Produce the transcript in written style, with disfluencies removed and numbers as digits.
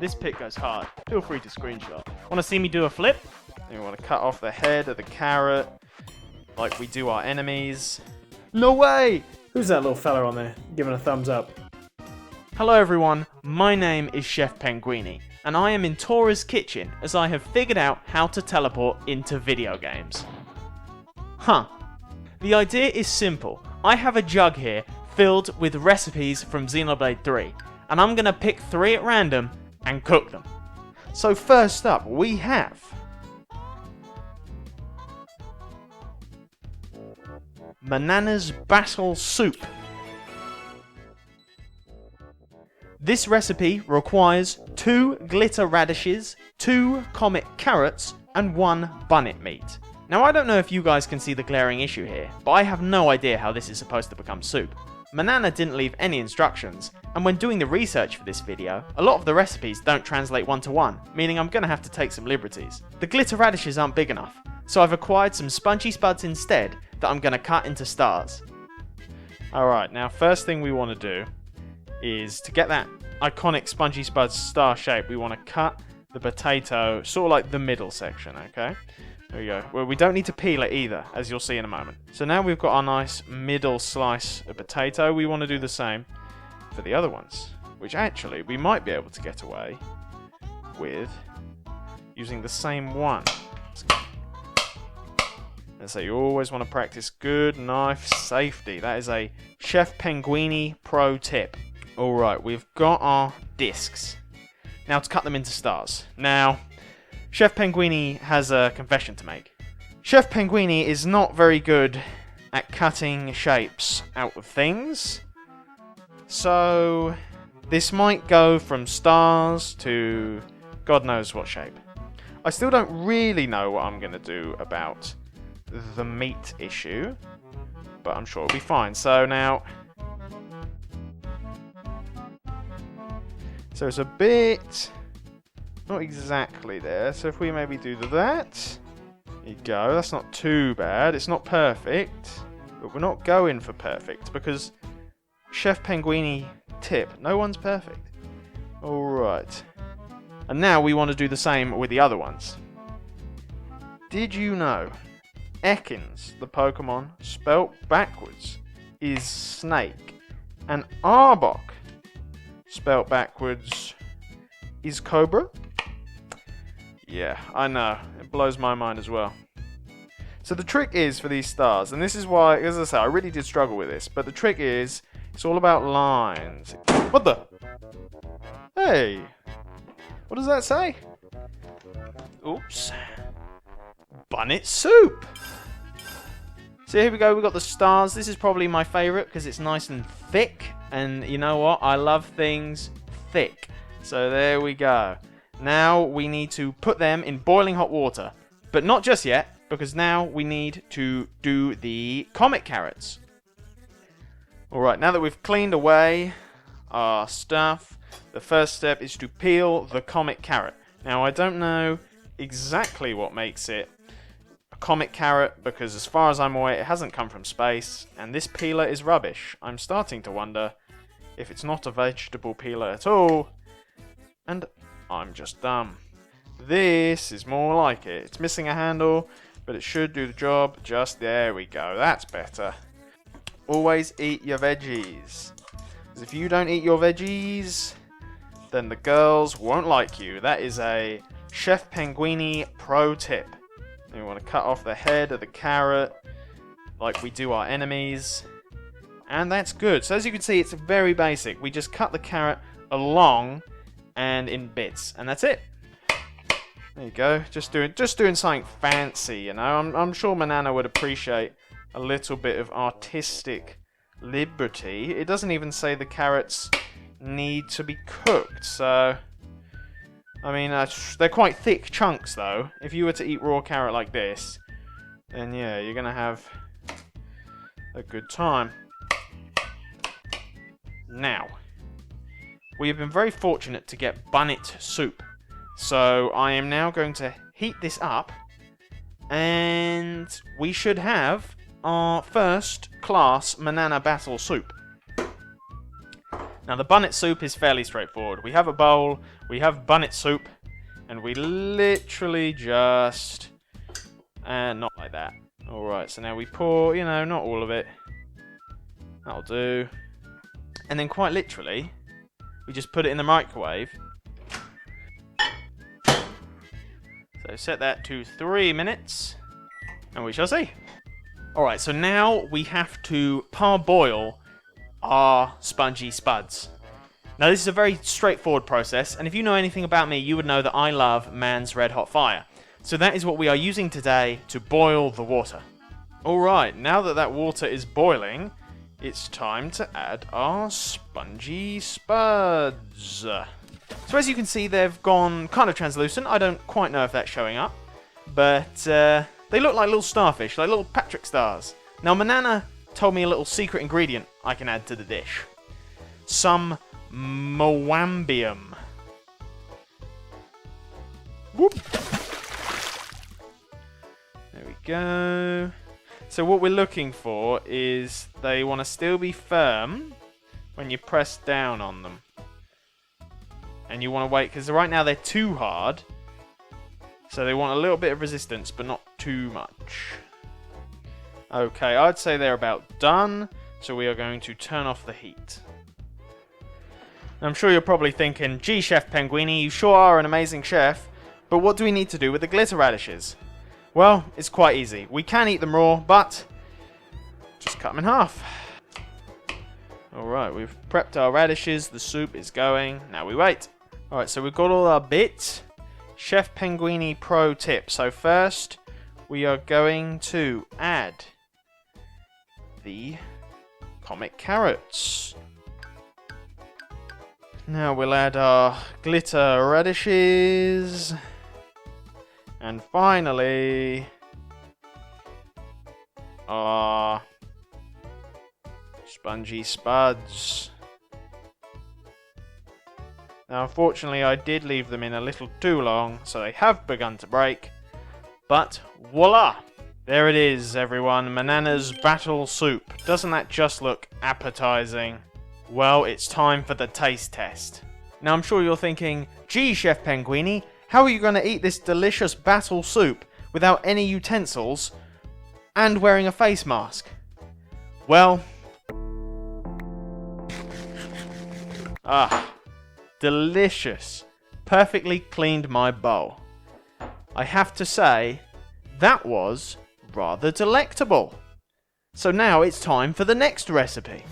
This pick goes hard. Feel free to screenshot. Want to see me do a flip? And we want to cut off the head of the carrot, like we do our enemies. No way! Who's that little fella on there, giving a thumbs up? Hello everyone, my name is Chef Penguini, and I am in Tora's kitchen as I have figured out how to teleport into video games. The idea is simple. I have a jug here filled with recipes from Xenoblade 3, and I'm gonna pick 3 at random and cook them. So first up we have Manana's Battle Soup. This recipe requires 2 glitter radishes, 2 comet carrots, and 1 bunnet meat. Now I don't know if you guys can see the glaring issue here, but I have no idea how this is supposed to become soup. Manana didn't leave any instructions, and when doing the research for this video, a lot of the recipes don't translate one-to-one, meaning I'm gonna have to take some liberties. The glitter radishes aren't big enough, so I've acquired some spongy spuds instead that I'm gonna cut into stars. Alright, now first thing we want to do is to get that iconic spongy spuds star shape, we want to cut the potato sort of like the middle section, okay? There we go. Well, we don't need to peel it either, as you'll see in a moment. So now we've got our nice middle slice of potato. We want to do the same for the other ones, which actually we might be able to get away with using the same one. And so you always want to practice good knife safety. That is a Chef Penguini pro tip. Alright, we've got our discs. Now to cut them into stars. Now, Chef Penguini has a confession to make. Chef Penguini is not very good at cutting shapes out of things. So, this might go from stars to God knows what shape. I still don't really know what I'm going to do about the meat issue, but I'm sure it'll be fine. So now, so it's a bit not exactly there, so if we maybe do that, there you go, that's not too bad. It's not perfect, but we're not going for perfect because Chef Penguini tip, no one's perfect. Alright, and now we want to do the same with the other ones. Did you know Ekans, the Pokemon, spelt backwards, is snake, and Arbok, spelt backwards, is cobra? Yeah, I know. It blows my mind as well. So the trick is for these stars, and this is why, as I say, I really did struggle with this, but the trick is, it's all about lines. What the? Hey! What does that say? Oops. Bunnet soup! So here we go, we've got the stars. This is probably my favourite because it's nice and thick, and you know what? I love things thick. So there we go. Now we need to put them in boiling hot water. But not just yet, because now we need to do the comet carrots. Alright, now that we've cleaned away our stuff, the first step is to peel the comet carrot. Now I don't know exactly what makes it a comet carrot, because as far as I'm aware it hasn't come from space, and this peeler is rubbish. I'm starting to wonder if it's not a vegetable peeler at all, and I'm just dumb. This is more like it. It's missing a handle, but it should do the job. Just there we go. That's better. Always eat your veggies. Because if you don't eat your veggies, then the girls won't like you. That is a Chef Penguini pro tip. We want to cut off the head of the carrot, like we do our enemies. And that's good. So as you can see, it's very basic. We just cut the carrot along and in bits, and that's it. There you go. Just doing something fancy, you know. I'm sure Manana would appreciate a little bit of artistic liberty. It doesn't even say the carrots need to be cooked, so I mean, they're quite thick chunks though. If you were to eat raw carrot like this, then yeah, you're gonna have a good time. Now, we have been very fortunate to get bunnet soup. So I am now going to heat this up, and we should have our first class Manana Battle soup. Now the bunnet soup is fairly straightforward. We have a bowl, we have bunnet soup, and we literally just... not like that. Alright, so now we pour, you know, not all of it. That'll do. And then quite literally, we just put it in the microwave. So set that to 3 minutes, and we shall see. Alright, so now we have to parboil our spongy spuds. Now this is a very straightforward process, and if you know anything about me, you would know that I love man's red hot fire. So that is what we are using today to boil the water. Alright, now that that water is boiling, it's time to add our spongy spuds. So as you can see, they've gone kind of translucent. I don't quite know if that's showing up, but they look like little starfish, like little Patrick stars. Now Manana told me a little secret ingredient I can add to the dish. Some moambium. Whoop. There we go. So what we're looking for is they want to still be firm when you press down on them. And you want to wait, because right now they're too hard. So they want a little bit of resistance, but not too much. Okay, I'd say they're about done. So we are going to turn off the heat. I'm sure you're probably thinking, gee, Chef Penguini, you sure are an amazing chef. But what do we need to do with the glitter radishes? Well, it's quite easy. We can eat them raw, but just cut them in half. Alright, we've prepped our radishes. The soup is going. Now we wait. Alright, so we've got all our bits. Chef Penguini pro tip. So first, we are going to add the comic carrots. Now we'll add our glitter radishes. And finally, our spongy spuds. Now unfortunately I did leave them in a little too long, so they have begun to break. But voila! There it is, everyone. Manana's battle soup. Doesn't that just look appetizing? Well, it's time for the taste test. Now I'm sure you're thinking, gee, Chef Penguini, how are you going to eat this delicious battle soup without any utensils and wearing a face mask? Well, delicious. Perfectly cleaned my bowl. I have to say, that was rather delectable. So now it's time for the next recipe.